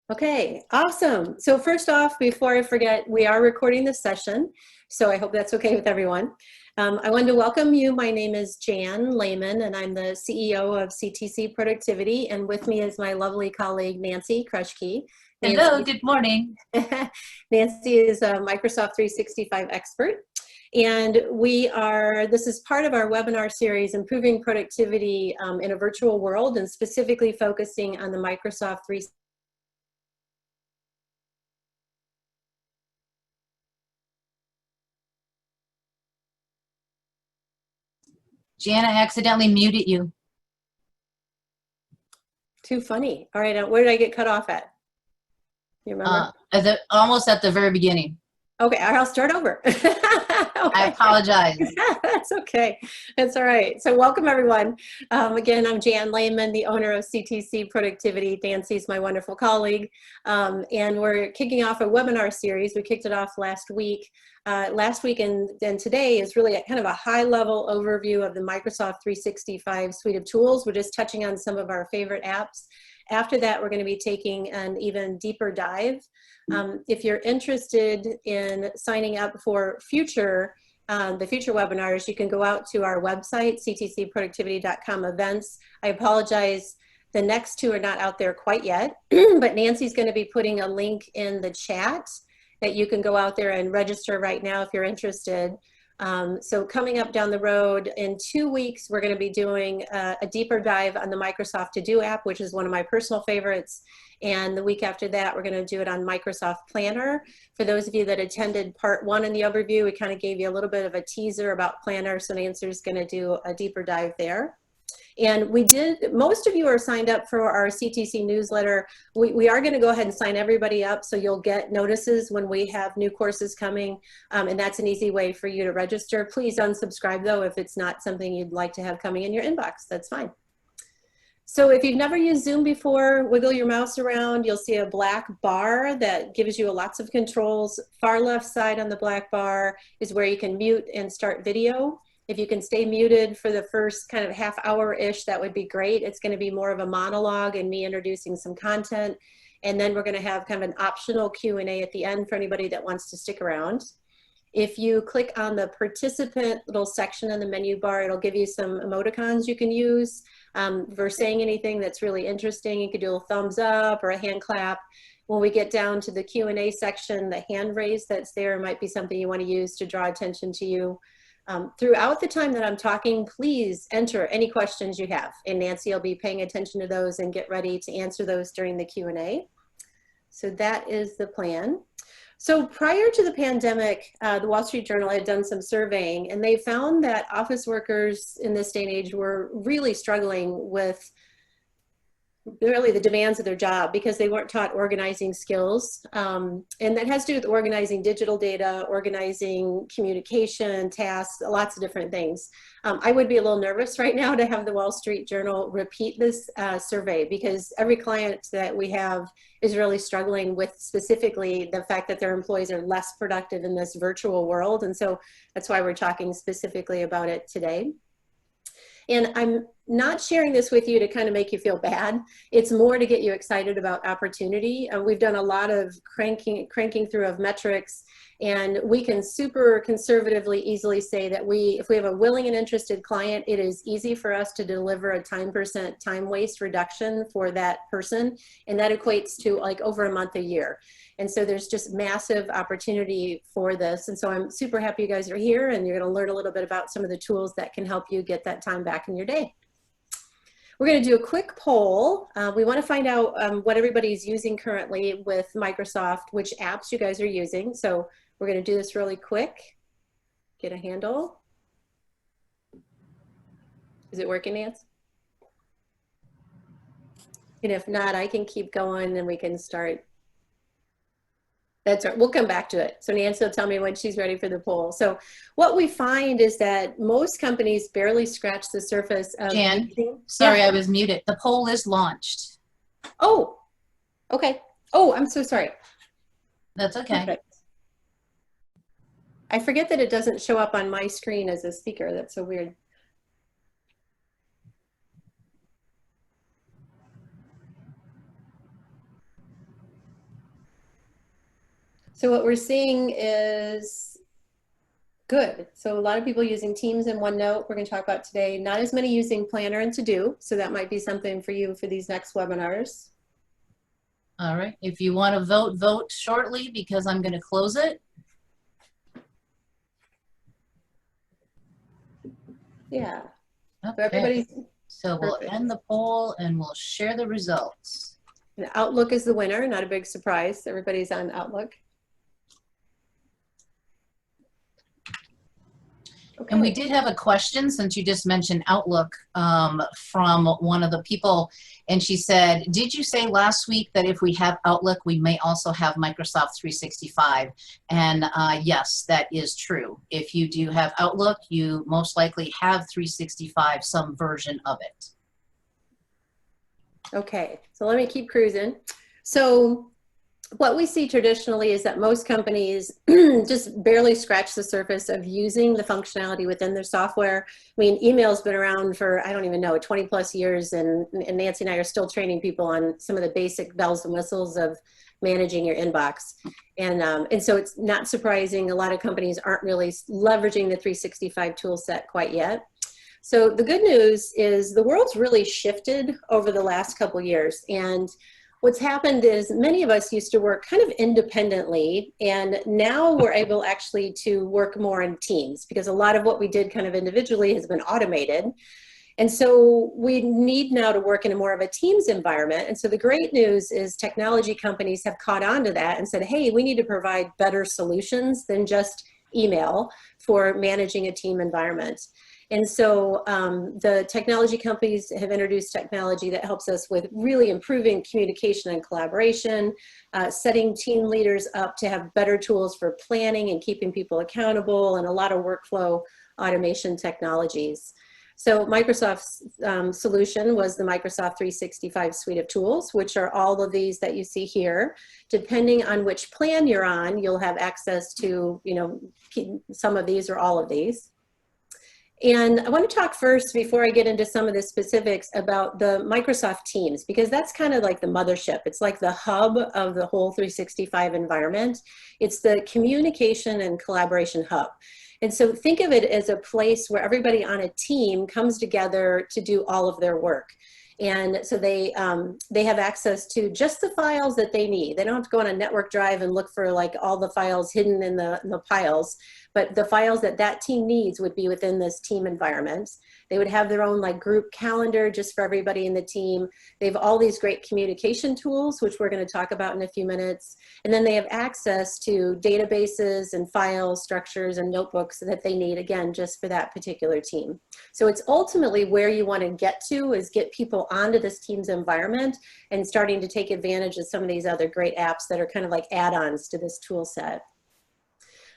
Okay, awesome. So first off, before I forget, we are recording this session, so I hope that's okay with everyone. I wanted to welcome you. My name is Jan Lehman, and I'm the CEO of CTC Productivity, and with me is my lovely colleague, Nancy Krushke. Hello, good morning. Nancy is a Microsoft 365 expert, and this is part of our webinar series, Improving Productivity in a Virtual World, and specifically focusing on the Microsoft 365. Jana accidentally muted you. Too funny. All right, where did I get cut off at? You remember? Almost at the very beginning. Okay, I'll start over. Okay. I apologize. That's okay. That's all right. So welcome, everyone. Again, I'm Jan Lehman, the owner of CTC Productivity. Nancy's my wonderful colleague. And we're kicking off a webinar series. We kicked it off last week. And today is really kind of a high-level overview of the Microsoft 365 suite of tools. We're just touching on some of our favorite apps. After that, we're going to be taking an even deeper dive. If you're interested in signing up for the future webinars, you can go out to our website, ctcproductivity.com events. I apologize, the next two are not out there quite yet, but Nancy's going to be putting a link in the chat that you can go out there and register right now if you're interested. So coming up down the road in 2 weeks, we're going to be doing a deeper dive on the Microsoft To Do app, which is one of my personal favorites. And the week after that, we're going to do it on Microsoft Planner. For those of you that attended part 1 in the overview, we kind of gave you a little bit of a teaser about Planner. So Nancy's going to do a deeper dive there. And most of you are signed up for our CTC newsletter. We are going to go ahead and sign everybody up so you'll get notices when we have new courses coming. And that's an easy way for you to register. Please unsubscribe though if it's not something you'd like to have coming in your inbox. That's fine. So if you've never used Zoom before, wiggle your mouse around. You'll see a black bar that gives you lots of controls. Far left side on the black bar is where you can mute and start video. If you can stay muted for the first kind of half hour-ish, that would be great. It's going to be more of a monologue and me introducing some content. And then we're going to have kind of an optional Q&A at the end for anybody that wants to stick around. If you click on the participant little section in the menu bar, it'll give you some emoticons you can use for saying anything that's really interesting. You could do a thumbs up or a hand clap. When we get down to the Q&A section, the hand raise that's there might be something you want to use to draw attention to you. Throughout the time that I'm talking, please enter any questions you have, and Nancy will be paying attention to those and get ready to answer those during the Q&A. So that is the plan. So prior to the pandemic, the Wall Street Journal had done some surveying, and they found that office workers in this day and age were really struggling with really the demands of their job because they weren't taught organizing skills. And that has to do with organizing digital data, organizing communication, tasks, lots of different things. I would be a little nervous right now to have the Wall Street Journal repeat this survey because every client that we have is really struggling with specifically the fact that their employees are less productive in this virtual world. And so that's why we're talking specifically about it today. And I'm not sharing this with you to kind of make you feel bad. It's more to get you excited about opportunity. We've done a lot of cranking through of metrics, and we can super conservatively easily say that if we have a willing and interested client, it is easy for us to deliver a time waste reduction for that person. And that equates to like over a month a year. And so there's just massive opportunity for this. And so I'm super happy you guys are here and you're going to learn a little bit about some of the tools that can help you get that time back in your day. We're going to do a quick poll. We want to find out what everybody's using currently with Microsoft, which apps you guys are using. So we're going to do this really quick. Get a handle. Is it working, Nance? And if not, I can keep going and we can start. That's right, we'll come back to it. So Nancy will tell me when she's ready for the poll. So what we find is that most companies barely scratch the surface of— Jan, sorry, I was muted. The poll is launched. Oh, okay. Oh, I'm so sorry. That's okay. Perfect. I forget that it doesn't show up on my screen as a speaker. That's so weird. So what we're seeing is good. So a lot of people using Teams and OneNote, we're going to talk about today. Not as many using Planner and To-Do, so that might be something for you for these next webinars. All right. If you want to vote, vote shortly because I'm going to close it. Yeah. So Okay. everybody's So we'll perfect. end the poll and we'll share the results. And Outlook is the winner, not a big surprise. Everybody's on Outlook. Okay. And we did have a question, since you just mentioned Outlook, from one of the people, and she said, did you say last week that if we have Outlook, we may also have Microsoft 365? And yes, that is true. If you do have Outlook, you most likely have 365, some version of it. Okay, so let me keep cruising. So what we see traditionally is that most companies just barely scratch the surface of using the functionality within their software. I mean, email's been around for, I don't even know, 20 plus years, and Nancy and I are still training people on some of the basic bells and whistles of managing your inbox. And so it's not surprising a lot of companies aren't really leveraging the 365 tool set quite yet. So the good news is the world's really shifted over the last couple years, and what's happened is many of us used to work kind of independently, and now we're able actually to work more in teams because a lot of what we did kind of individually has been automated. And so we need now to work in a more of a teams environment. And so the great news is technology companies have caught on to that and said, hey, we need to provide better solutions than just email for managing a team environment. And so the technology companies have introduced technology that helps us with really improving communication and collaboration, setting team leaders up to have better tools for planning and keeping people accountable, and a lot of workflow automation technologies. So Microsoft's solution was the Microsoft 365 suite of tools, which are all of these that you see here. Depending on which plan you're on, you'll have access to, you know, some of these or all of these. And I want to talk first, before I get into some of the specifics, about the Microsoft Teams, because that's kind of like the mothership. It's like the hub of the whole 365 environment. It's the communication and collaboration hub. And so think of it as a place where everybody on a team comes together to do all of their work. And so they have access to just the files that they need. They don't have to go on a network drive and look for like all the files hidden in the piles, but the files that that team needs would be within this team environment. They would have their own like group calendar just for everybody in the team. They have all these great communication tools, which we're going to talk about in a few minutes. And then they have access to databases and file structures and notebooks that they need, again, just for that particular team. So it's ultimately where you want to get to, is get people onto this team's environment and starting to take advantage of some of these other great apps that are kind of like add-ons to this tool set.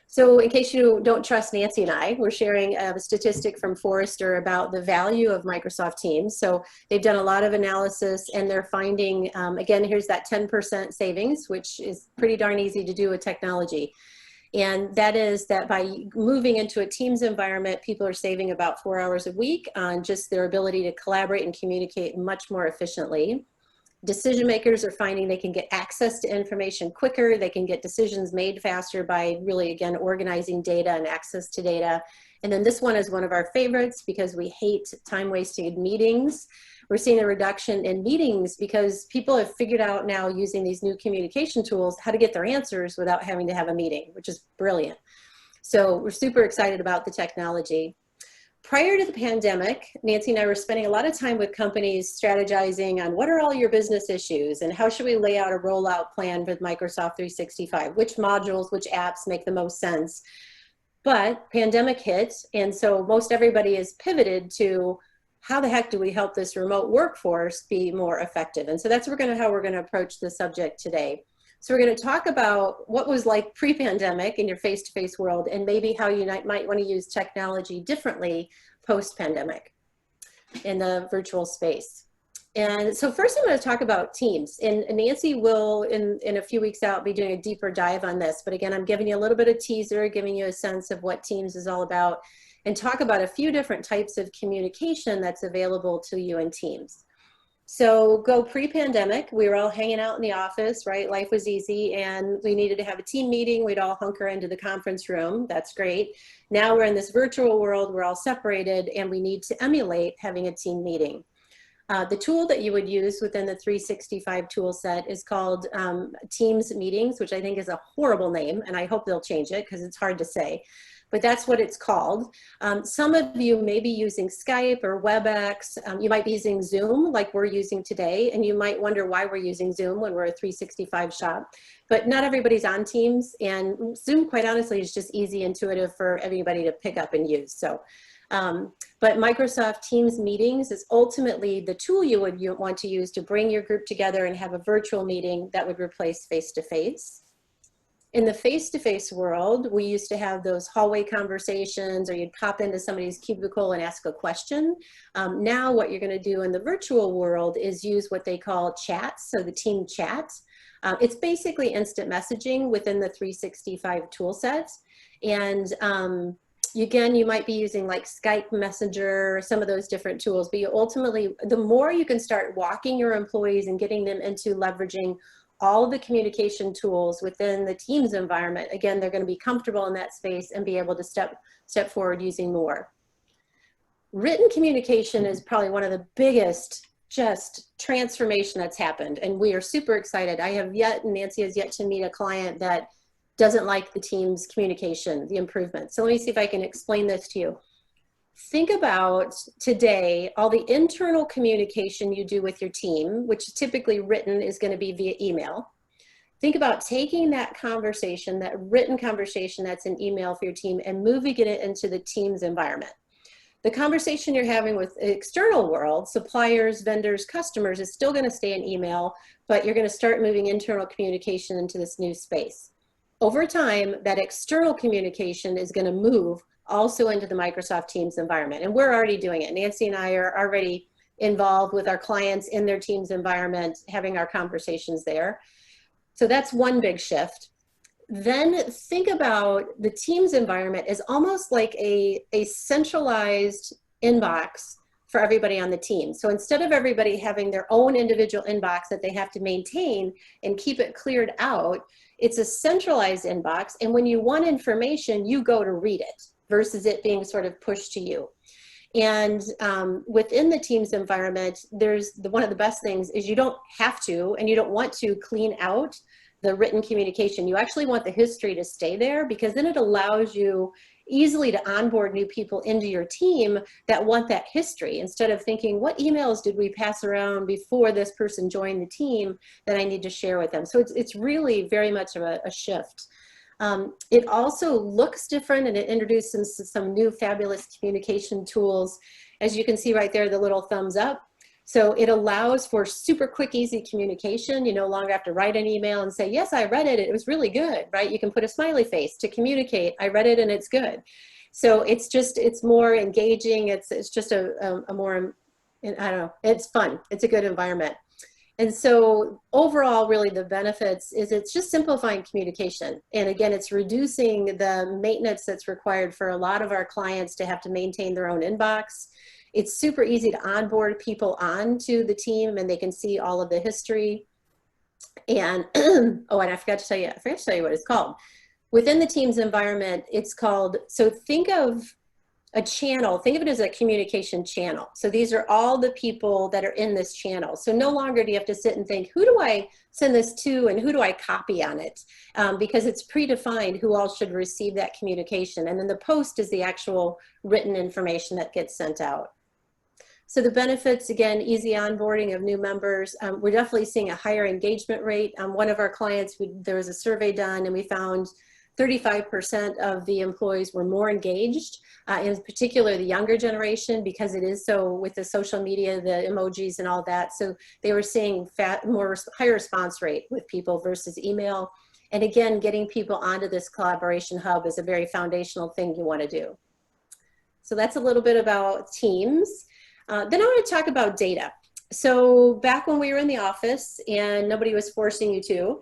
So in case you don't trust Nancy and I, we're sharing a statistic from Forrester about the value of Microsoft Teams. So they've done a lot of analysis, and they're finding, again, here's that 10% savings, which is pretty darn easy to do with technology. And that is that by moving into a Teams environment, people are saving about 4 hours a week on just their ability to collaborate and communicate much more efficiently. Decision makers are finding they can get access to information quicker. They can get decisions made faster by really, again, organizing data and access to data. And then this one is one of our favorites because we hate time-wasted meetings. We're seeing a reduction in meetings because people have figured out now, using these new communication tools, how to get their answers without having to have a meeting, which is brilliant. So we're super excited about the technology. Prior to the pandemic, Nancy and I were spending a lot of time with companies strategizing on what are all your business issues and how should we lay out a rollout plan with Microsoft 365, which modules, which apps make the most sense. But pandemic hit, and so most everybody is pivoted to how the heck do we help this remote workforce be more effective? And so that's how we're going to approach the subject today. So we're going to talk about what was like pre-pandemic in your face-to-face world, and maybe how you might want to use technology differently post-pandemic in the virtual space. And so first I'm going to talk about Teams, and Nancy will in a few weeks out be doing a deeper dive on this. But again, I'm giving you a little bit of teaser, giving you a sense of what Teams is all about, and talk about a few different types of communication that's available to you in Teams. So go pre-pandemic, we were all hanging out in the office, right? Life was easy and we needed to have a team meeting. We'd all hunker into the conference room. That's great. Now we're in this virtual world, we're all separated and we need to emulate having a team meeting. The tool that you would use within the 365 tool set is called Teams Meetings, which I think is a horrible name, and I hope they'll change it because it's hard to say. But that's what it's called. Some of you may be using Skype or WebEx. You might be using Zoom like we're using today, and you might wonder why we're using Zoom when we're a 365 shop. But not everybody's on Teams, and Zoom, quite honestly, is just easy, intuitive for everybody to pick up and use. So. But Microsoft Teams meetings is ultimately the tool you would want to use to bring your group together and have a virtual meeting that would replace face-to-face. In the face-to-face world, we used to have those hallway conversations, or you'd pop into somebody's cubicle and ask a question. Now what you're going to do in the virtual world is use what they call chats, so the team chat. It's basically instant messaging within the 365 tool set. And again, you might be using like Skype Messenger, some of those different tools, but you ultimately, the more you can start walking your employees and getting them into leveraging all of the communication tools within the Teams environment, again, they're going to be comfortable in that space and be able to step forward using more. Written communication is probably one of the biggest just transformation that's happened, and we are super excited. Nancy has yet to meet a client that doesn't like the Teams communication, the improvement. So let me see if I can explain this to you. Think about today, all the internal communication you do with your team, which typically written is going to be via email. Think about taking that conversation, that written conversation that's an email for your team, and moving it into the Teams environment. The conversation you're having with the external world, suppliers, vendors, customers, is still going to stay in email, but you're going to start moving internal communication into this new space. Over time, that external communication is going to move also into the Microsoft Teams environment. And we're already doing it. Nancy and I are already involved with our clients in their Teams environment, having our conversations there. So that's one big shift. Then think about the Teams environment as almost like a centralized inbox for everybody on the team. So instead of everybody having their own individual inbox that they have to maintain and keep it cleared out, it's a centralized inbox. And when you want information, you go to read it versus it being sort of pushed to you. And within the Teams environment, one of the best things is you don't have to, and you don't want to clean out the written communication. You actually want the history to stay there, because then it allows you easily to onboard new people into your team that want that history, instead of thinking, what emails did we pass around before this person joined the team that I need to share with them? So it's really very much of a shift. It also looks different, and it introduces some new fabulous communication tools. As you can see right there, the little thumbs up. So it allows for super quick, easy communication. You no longer have to write an email and say, yes, I read it, it was really good, right? You can put a smiley face to communicate, I read it and it's good. So it's more engaging. It's just a more, I don't know, it's fun. It's a good environment. And so overall, really the benefits is it's just simplifying communication. And again, it's reducing the maintenance that's required for a lot of our clients to have to maintain their own inbox. It's super easy to onboard people onto the team, and they can see all of the history. And, oh, and I forgot to tell you what it's called. Within the Teams environment, it's called, so think of a channel, think of it as a communication channel. So these are all the people that are in this channel. So no longer do you have to sit and think, who do I send this to and who do I copy on it? Because it's predefined who all should receive that communication. And then the post is the actual written information that gets sent out. So the benefits, again, easy onboarding of new members. We're definitely seeing a higher engagement rate. One of our clients, there was a survey done, and we found 35% of the employees were more engaged, in particular the younger generation, because it is so with the social media, the emojis and all that. So they were seeing higher response rate with people versus email. And again, getting people onto this collaboration hub is a very foundational thing you want to do. So that's a little bit about Teams. Then I want to talk about data. So back when we were in the office and nobody was forcing you to,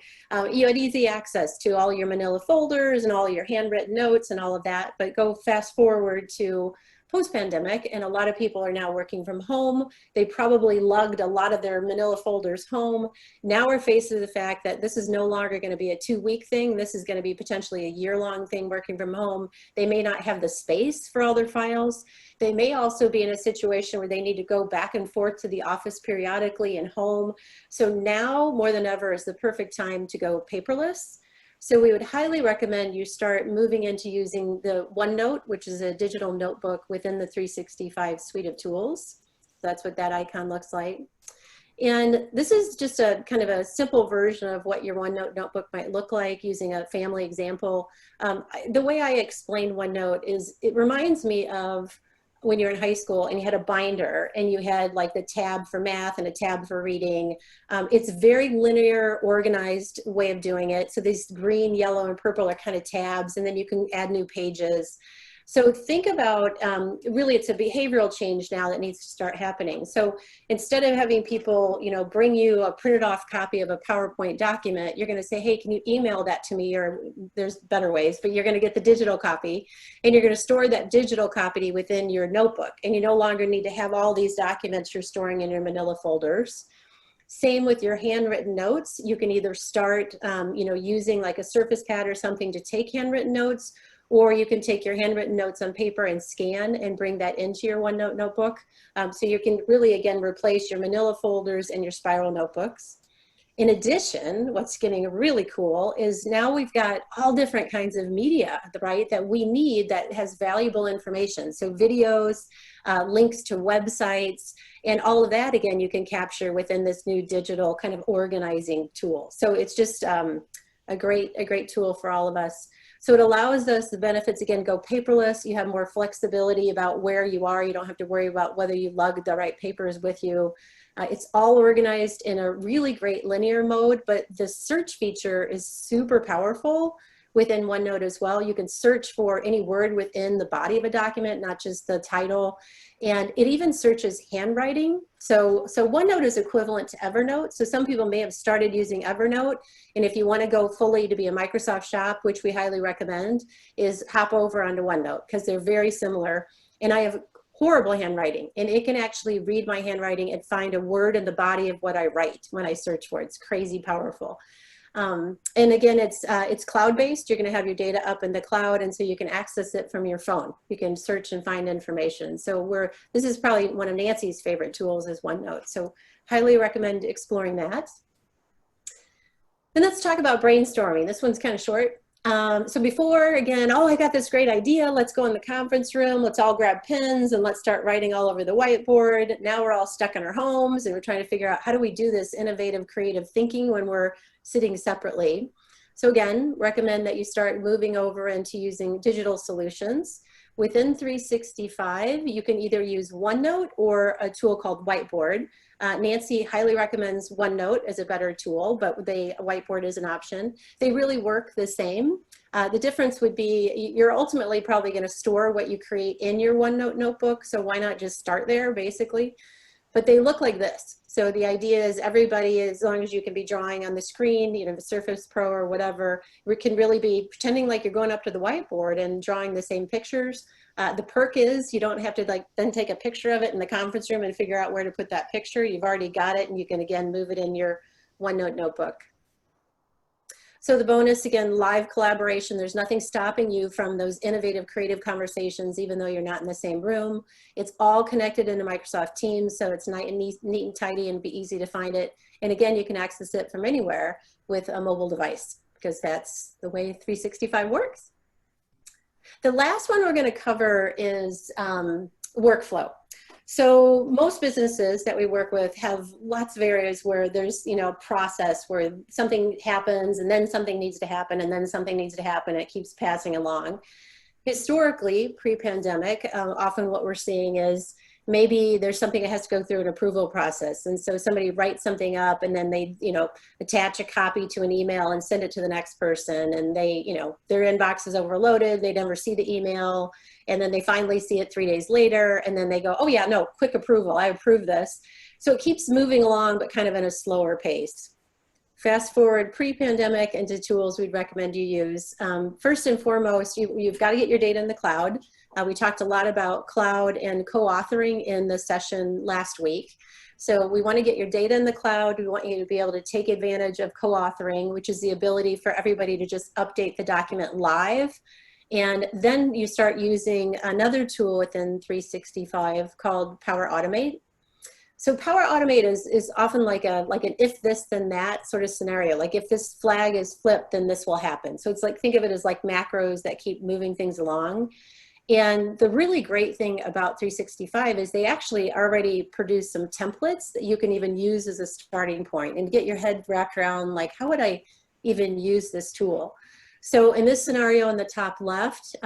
you had easy access to all your manila folders and all your handwritten notes and all of that. But go fast forward to post-pandemic, and a lot of people are now working from home. They probably lugged a lot of their manila folders home. Now we're faced with the fact that this is no longer going to be a 2-week thing. This is going to be potentially a year-long thing working from home. They may not have the space for all their files. They may also be in a situation where they need to go back and forth to the office periodically and home. So now more than ever is the perfect time to go paperless. So we would highly recommend you start moving into using the OneNote, which is a digital notebook within the 365 suite of tools. That's what that icon looks like. And this is just a kind of a simple version of what your OneNote notebook might look like using a family example. The way I explain OneNote is it reminds me of when you're in high school and you had a binder and you had like the tab for math and a tab for reading. It's very linear, organized way of doing it. So these green, yellow, and purple are kind of tabs, and then you can add new pages. So think about, really it's a behavioral change now that needs to start happening. So instead of having people, you know, bring you a printed off copy of a PowerPoint document, you're going to say, hey, can you email that to me? Or there's better ways, but you're going to get the digital copy and you're going to store that digital copy within your notebook. And you no longer need to have all these documents you're storing in your manila folders. Same with your handwritten notes. You can either start, you know, using like a Surface Pad or something to take handwritten notes, or you can take your handwritten notes on paper and scan and bring that into your OneNote notebook. So you can really, again, replace your manila folders and your spiral notebooks. In addition, what's getting really cool is now we've got all different kinds of media, right, that we need that has valuable information. So videos, links to websites, and all of that, again, you can capture within this new digital kind of organizing tool. So it's just a great tool for all of us. So it allows us, the benefits, again, go paperless. You have more flexibility about where you are. You don't have to worry about whether you lug the right papers with you. It's all organized in a really great linear mode, but the search feature is super powerful within OneNote as well. You can search for any word within the body of a document, not just the title. And it even searches handwriting. So OneNote is equivalent to Evernote. So some people may have started using Evernote. And if you want to go fully to be a Microsoft shop, which we highly recommend, is hop over onto OneNote because they're very similar. And I have horrible handwriting, and it can actually read my handwriting and find a word in the body of what I write when I search for it. It's crazy powerful. And again, it's cloud-based. You're going to have your data up in the cloud, and so you can access it from your phone. You can search and find information. So this is probably one of Nancy's favorite tools is OneNote. So highly recommend exploring that. And let's talk about brainstorming. This one's kind of short. So before, again, oh, I got this great idea. Let's go in the conference room. Let's all grab pens and let's start writing all over the whiteboard. Now we're all stuck in our homes and we're trying to figure out how do we do this innovative, creative thinking when we're sitting separately. So again, recommend that you start moving over into using digital solutions. Within 365, you can either use OneNote or a tool called Whiteboard. Nancy highly recommends OneNote as a better tool, but Whiteboard is an option. They really work the same. The difference would be you're ultimately probably going to store what you create in your OneNote notebook, so why not just start there, basically? But they look like this. So the idea is everybody, as long as you can be drawing on the screen, you know, the Surface Pro or whatever, we can really be pretending like you're going up to the whiteboard and drawing the same pictures. The perk is you don't have to then take a picture of it in the conference room and figure out where to put that picture. You've already got it, and you can again move it in your OneNote notebook. So the bonus, again, live collaboration. There's nothing stopping you from those innovative, creative conversations, even though you're not in the same room. It's all connected into Microsoft Teams, so it's neat and tidy and be easy to find it. And again, you can access it from anywhere with a mobile device, because that's the way 365 works. The last one we're going to cover is workflow. So most businesses that we work with have lots of areas where there's, you know, process where something happens and then something needs to happen and then something needs to happen. And it keeps passing along. Historically, pre-pandemic, often what we're seeing is maybe there's something that has to go through an approval process. And so somebody writes something up and then they, you know, attach a copy to an email and send it to the next person. And they, you know, their inbox is overloaded. They never see the email. And then they finally see it 3 days later. And then they go, oh yeah, no, quick approval. I approve this. So it keeps moving along, but kind of in a slower pace. Fast forward pre-pandemic into tools we'd recommend you use. First and foremost, you've got to get your data in the cloud. We talked a lot about cloud and co-authoring in the session last week. So we want to get your data in the cloud. We want you to be able to take advantage of co-authoring, which is the ability for everybody to just update the document live. And then you start using another tool within 365 called Power Automate. So Power Automate is often like an if this then that sort of scenario. Like if this flag is flipped, then this will happen. So it's like, think of it as like macros that keep moving things along. And the really great thing about 365 is they actually already produce some templates that you can even use as a starting point and get your head wrapped around like, how would I even use this tool? So in this scenario on the top left,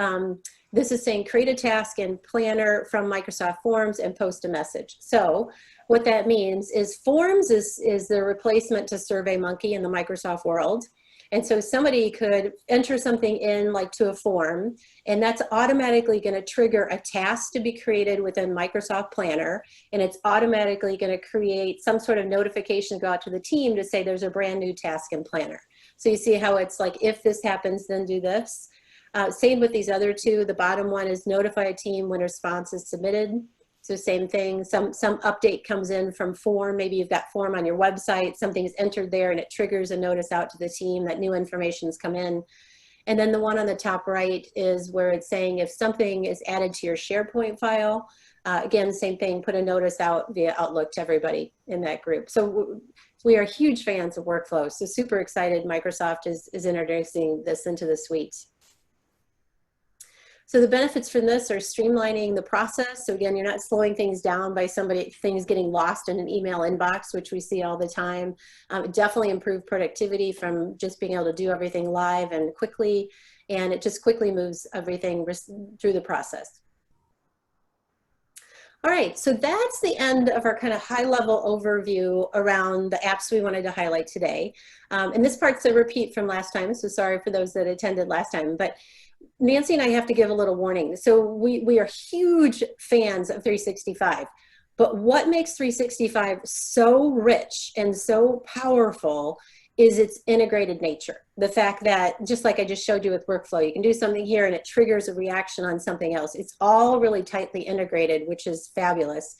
this is saying create a task in Planner from Microsoft Forms and post a message. So what that means is Forms is the replacement to SurveyMonkey in the Microsoft world. And so somebody could enter something in like to a form, and that's automatically going to trigger a task to be created within Microsoft Planner. And it's automatically going to create some sort of notification to go out to the team to say there's a brand new task in Planner. So you see how it's like, if this happens, then do this. Same with these other two. The bottom one is notify a team when a response is submitted. So same thing, some update comes in from form. Maybe you've got form on your website, something's entered there and it triggers a notice out to the team that new information's come in. And then the one on the top right is where it's saying if something is added to your SharePoint file, again, same thing, put a notice out via Outlook to everybody in that group. So we are huge fans of workflow. So super excited Microsoft is introducing this into the suite. So the benefits from this are streamlining the process. So again, you're not slowing things down by things getting lost in an email inbox, which we see all the time. It definitely improved productivity from just being able to do everything live and quickly, and it just quickly moves everything through the process. All right, so that's the end of our kind of high-level overview around the apps we wanted to highlight today. And this part's a repeat from last time, so sorry for those that attended last time. But Nancy and I have to give a little warning. So we are huge fans of 365, but what makes 365 so rich and so powerful is its integrated nature. The fact that, just like I just showed you with workflow, you can do something here and it triggers a reaction on something else. It's all really tightly integrated, which is fabulous.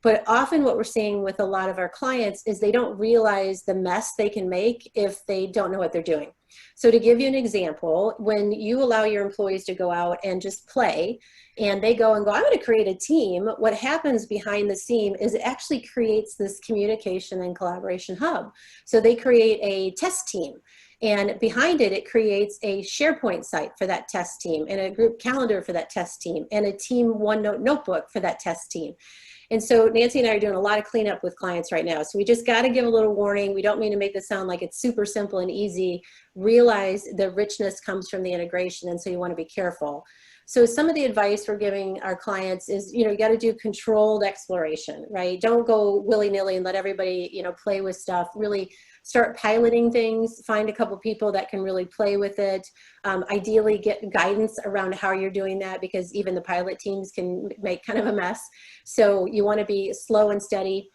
But often what we're seeing with a lot of our clients is they don't realize the mess they can make if they don't know what they're doing. So to give you an example, when you allow your employees to go out and just play, and they go, I'm going to create a team, what happens behind the scene is it actually creates this communication and collaboration hub. So they create a test team. And behind it, it creates a SharePoint site for that test team, and a group calendar for that test team, and a team OneNote notebook for that test team. And so Nancy and I are doing a lot of cleanup with clients right now. So we just got to give a little warning. We don't mean to make this sound like it's super simple and easy. Realize the richness comes from the integration, and so you want to be careful. So some of the advice we're giving our clients is, you got to do controlled exploration, right? Don't go willy-nilly and let everybody, play with stuff. Really start piloting things, find a couple people that can really play with it. Ideally get guidance around how you're doing that, because even the pilot teams can make kind of a mess. So you want to be slow and steady.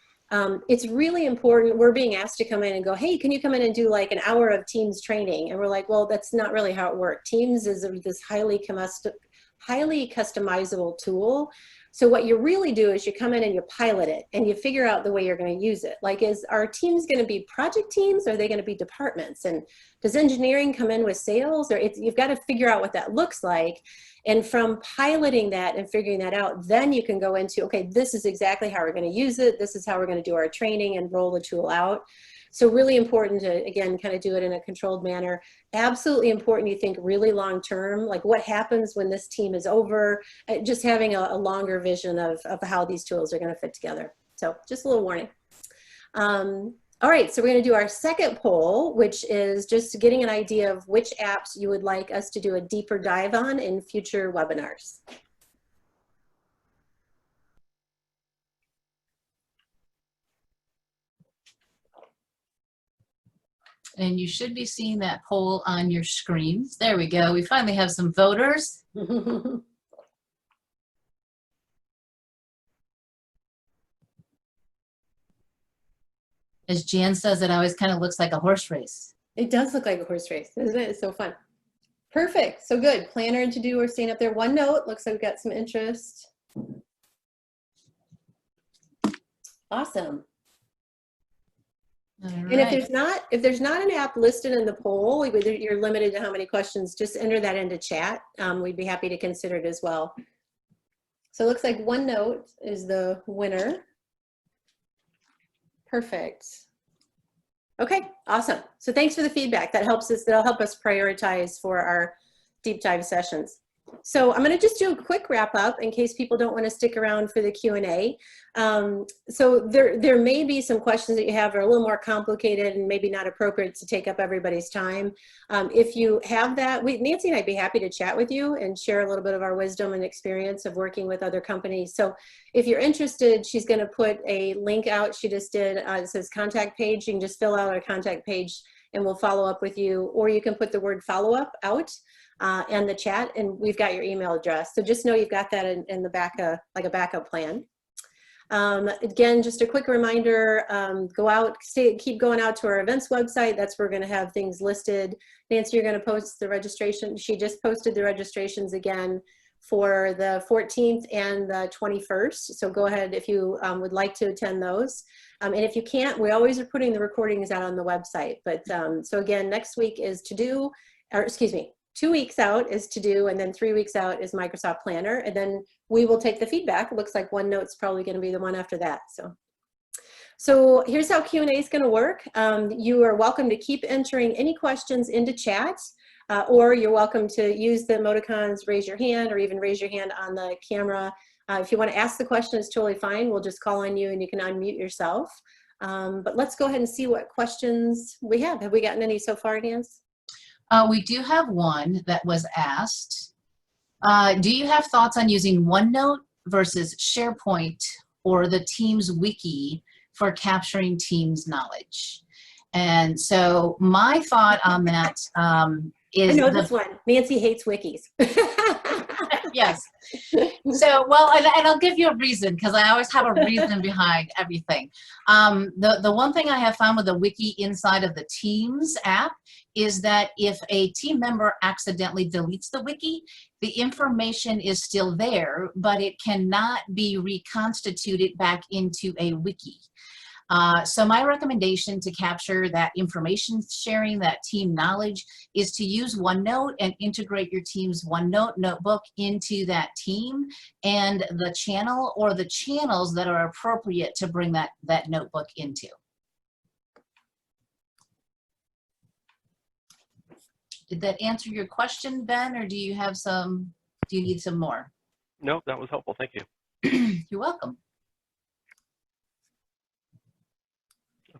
It's really important. We're being asked to come in and go, hey, can you come in and do like an hour of Teams training? And we're like, well, that's not really how it works. Teams is this highly customizable tool. So what you really do is you come in and you pilot it and you figure out the way you're going to use it. Like, is our teams going to be project teams? Or are they going to be departments? And does engineering come in with sales? Or you've got to figure out what that looks like. And from piloting that and figuring that out, then you can go into, okay, this is exactly how we're going to use it. This is how we're going to do our training and roll the tool out. So really important to, again, kind of do it in a controlled manner. Absolutely important you think really long term, like what happens when this team is over, just having a longer vision of how these tools are going to fit together. So just a little warning. All right, so we're going to do our second poll, which is just getting an idea of which apps you would like us to do a deeper dive on in future webinars. And you should be seeing that poll on your screens. There we go. We finally have some voters. As Jan says, it always kind of looks like a horse race. It does look like a horse race, doesn't it? It's so fun. Perfect. So good. Planner and to-do are staying up there. OneNote, looks like we've got some interest. Awesome. All And right. if there's not an app listed in the poll, you're limited to how many questions, just enter that into chat. We'd be happy to consider it as well. So it looks like OneNote is the winner. Perfect. Okay, awesome. So thanks for the feedback. That'll help us prioritize for our deep dive sessions. So I'm going to just do a quick wrap up in case people don't want to stick around for the Q&A. So there may be some questions that you have that are a little more complicated and maybe not appropriate to take up everybody's time. If you have that, Nancy and I'd be happy to chat with you and share a little bit of our wisdom and experience of working with other companies. So if you're interested, she's going to put a link out. She just did, it says contact page. You can just fill out our contact page and we'll follow up with you, or you can put the word follow up out and the chat, and we've got your email address. So just know you've got that in the back, like a backup plan. Again, just a quick reminder, go out, keep going out to our events website. That's where we're going to have things listed. Nancy, you're going to post the registration. She just posted the registrations again for the 14th and the 21st. So go ahead if you would like to attend those. And if you can't, we always are putting the recordings out on the website. But so again, next week is to do, or excuse me, 2 weeks out is to do, and then 3 weeks out is Microsoft Planner, and then we will take the feedback. It looks like OneNote's probably going to be the one after that. So here's how Q&A is going to work. You are welcome to keep entering any questions into chat, or you're welcome to use the emoticons, raise your hand, or even raise your hand on the camera. If you want to ask the question, it's totally fine. We'll just call on you and you can unmute yourself. But let's go ahead and see what questions we have. Have we gotten any so far, Nance? We do have one that was asked. Do you have thoughts on using OneNote versus SharePoint or the Teams wiki for capturing Teams knowledge? And so my thought on that is— I know this one. Nancy hates wikis. Yes. So, well, and I'll give you a reason, because I always have a reason behind everything. The one thing I have found with the wiki inside of the Teams app is that if a team member accidentally deletes the wiki, the information is still there, but it cannot be reconstituted back into a wiki. So my recommendation to capture that information sharing, that team knowledge, is to use OneNote and integrate your team's OneNote notebook into that team and the channel or the channels that are appropriate to bring that notebook into. Did that answer your question, Ben, or do you need some more? No, that was helpful. Thank you. You're welcome.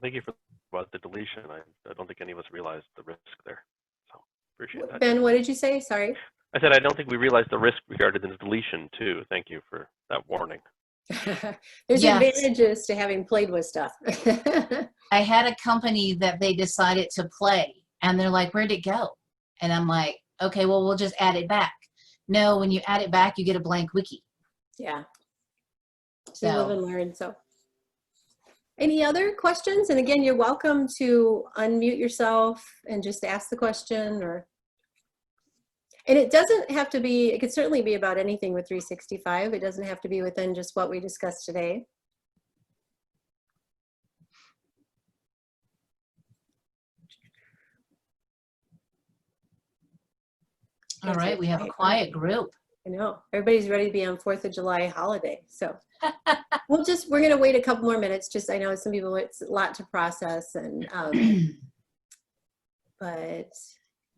Thank you for about the deletion. I don't think any of us realized the risk there. So appreciate that. Ben, what did you say? Sorry. I said I don't think we realized the risk regarding the deletion too. Thank you for that warning. There's Yes. advantages to having played with stuff. I had a company that they decided to play, and they're like, where'd it go? And I'm like, okay, well, we'll just add it back. No, when you add it back, you get a blank wiki. Yeah. So You live and learn. So any other questions? And again, you're welcome to unmute yourself and just ask the question, and it doesn't have to be, it could certainly be about anything with 365. It doesn't have to be within just what we discussed today. all right, we have a quiet group. I know everybody's ready to be on 4th of July holiday. So we're going to wait a couple more minutes. Just, I know some people, it's a lot to process, and but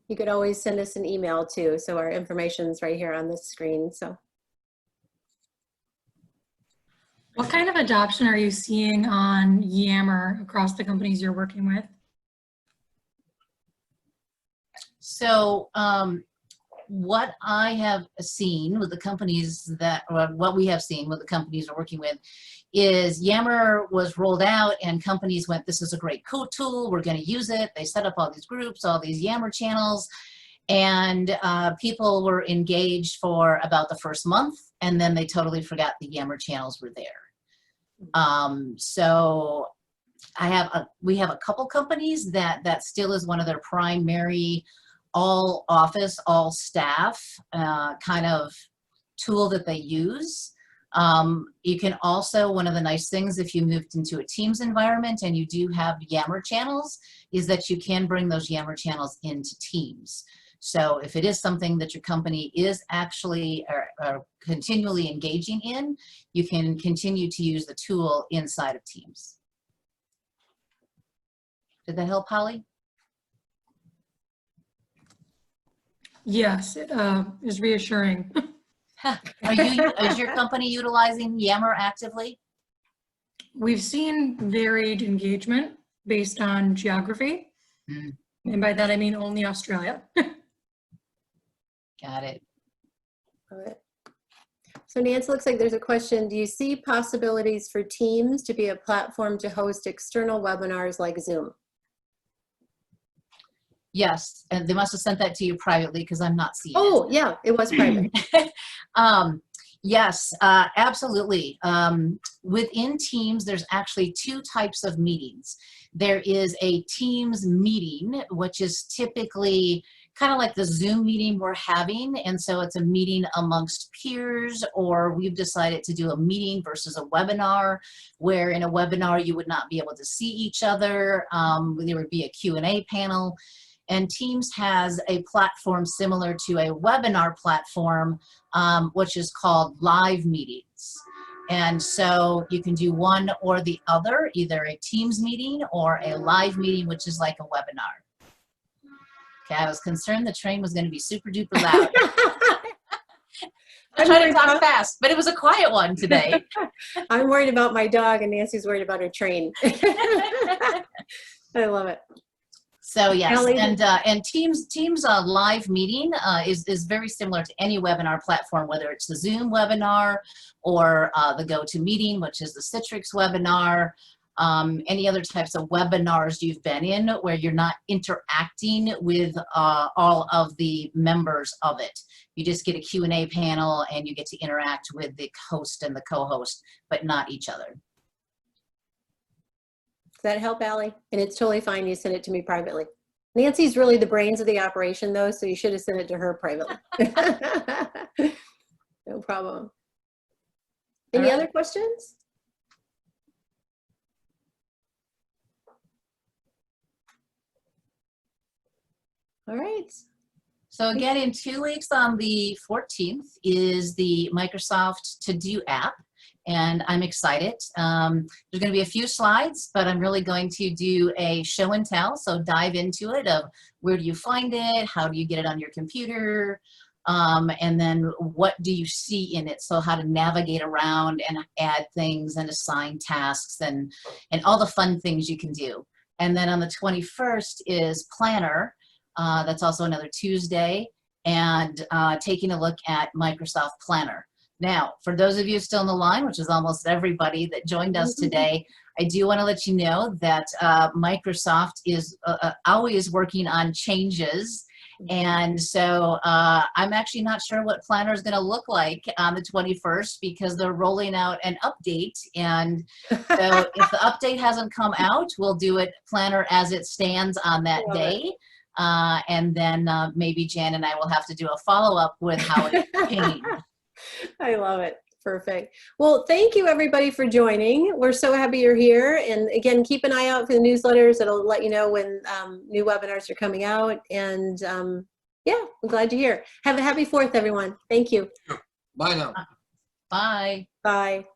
you could always send us an email too. So our information's right here on this screen. So what kind of adoption are you seeing on Yammer across the companies you're working with? So what I have seen with the companies or what we have seen with the companies we're working with is Yammer was rolled out and companies went, this is a great tool, we're going to use it. They set up all these groups, all these Yammer channels, and people were engaged for about the first month, and then they totally forgot the Yammer channels were there. So we have a couple companies that still is one of their primary all office, all staff kind of tool that they use. You can also, one of the nice things if you moved into a Teams environment and you do have Yammer channels, is that you can bring those Yammer channels into Teams. So if it is something that your company is actually or continually engaging in, you can continue to use the tool inside of Teams. Did that help, Holly? Yes, it is reassuring. Is your company utilizing Yammer actively? We've seen varied engagement based on geography. Mm. And by that, I mean only Australia. Got it. All right. So Nancy, looks like there's a question. Do you see possibilities for Teams to be a platform to host external webinars like Zoom? Yes, and they must have sent that to you privately because I'm not seeing it. Oh, yeah, it was private. Yes, absolutely. Within Teams, there's actually two types of meetings. There is a Teams meeting, which is typically kind of like the Zoom meeting we're having. And so it's a meeting amongst peers, or we've decided to do a meeting versus a webinar, where in a webinar you would not be able to see each other. There would be a Q&A panel. And Teams has a platform similar to a webinar platform, which is called live meetings. And so you can do one or the other, either a Teams meeting or a live meeting, which is like a webinar. Okay, I was concerned the train was going to be super duper loud. I'm trying to talk fast, but it was a quiet one today. I'm worried about my dog and Nancy's worried about her train. I love it. So yes, and Teams live meeting is very similar to any webinar platform, whether it's the Zoom webinar or the GoToMeeting, which is the Citrix webinar, any other types of webinars you've been in where you're not interacting with all of the members of it. You just get a Q&A panel and you get to interact with the host and the co-host, but not each other. Does that help, Allie? And it's totally fine. You send it to me privately. Nancy's really the brains of the operation, though, so you should have sent it to her privately. No problem. Any other questions? All right. So again, in 2 weeks on the 14th is the Microsoft To Do app. And I'm excited. There's going to be a few slides, but I'm really going to do a show and tell. So dive into it of where do you find it? How do you get it on your computer? And then what do you see in it? So how to navigate around and add things and assign tasks and all the fun things you can do. And then on the 21st is Planner. That's also another Tuesday. And taking a look at Microsoft Planner. Now, for those of you still on the line, which is almost everybody that joined us today, I do want to let you know that Microsoft is always working on changes. And so I'm actually not sure what Planner is going to look like on the 21st because they're rolling out an update. And so if the update hasn't come out, we'll do it Planner as it stands on that day. And then maybe Jan and I will have to do a follow-up with how it changed. I love it. Perfect. Well, thank you everybody for joining. We're so happy you're here. And again, keep an eye out for the newsletters. It'll let you know when new webinars are coming out. And yeah, I'm glad you're here. Have a happy 4th, everyone. Thank you. Bye now. Bye. Bye.